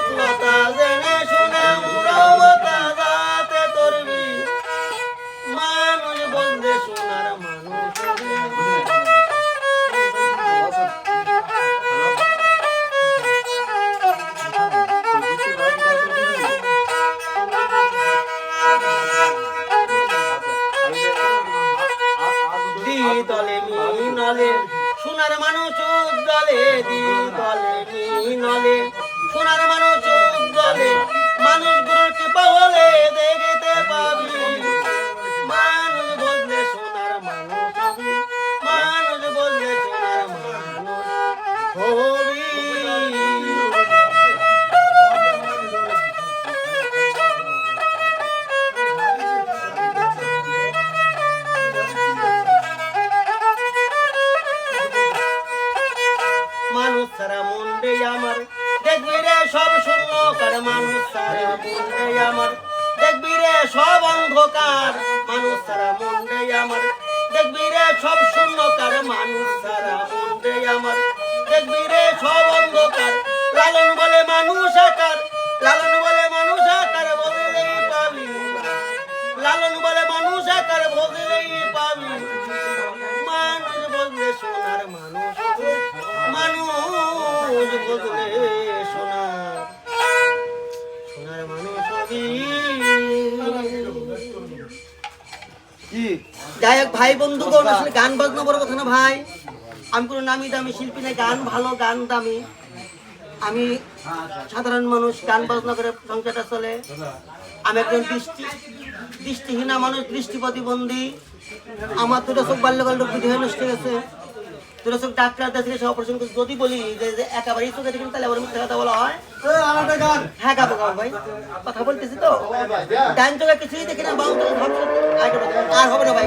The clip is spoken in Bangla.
সফলতা জেনে শুনে মুরবতা যাতে তরবি মানুষ বলতে সোনার মানুষ দলে মিনলে সোনার মানুষ দলে দি দলে মিনলে সোনার মানুষ দলে মানুষ গুরুর কৃপা হলে দেখতে পাবি মানুষ বললে সোনার মানুষ হবি মানুষ বললে সোনার মানুষ হবি মানুষ সারা মুন্ডে আমার দেখবি রে সব শূন্য কার মানুষ সারা মুন্ডে আমার দেখবি রে সব অন্ধকার মানুষ সারা মুন্ডে আমার দেখবি রে সব শূন্য কার মানুষ সারা মুন্ডে আমার দেখবি রে সব অন্ধকার লালন বলে মানুষ আকার লালন বলে মানুষ আকার বললেই পাবি লালন বলে মানুষ আকার বললেই পাবি মানুষ বললে সোনার মানুষ মানুষ বদলে সোনার সোনার মানুষ হবি যাই হোক ভাই বন্ধুগণ আসলে গান বাজনা বড় কথা না ভাই আমি কোনো নামি দামি শিল্পী নাই গান ভালো গান দামি আমি সাধারণ মানুষ গান বাজনা করে সংসারটা চলে আমি একজন দৃষ্টিহীনা মানুষ দৃষ্টি প্রতিবন্ধী আমার দুটো চোখ বাল্যকাল রোগ হয়ে নষ্ট গেছে দুটো চোখ ডাক্তার দেশে অপারেশন করছে যদি বলি যে একেবারেই চোখে দেখেন তাহলে আবার মিথ্যা কথা বলা হয় হ্যাঁ গাবো গাবো ভাই কথা বলতেছি তো ডান চোখে কিছুই দেখি না বাম চোখে আর হবে না ভাই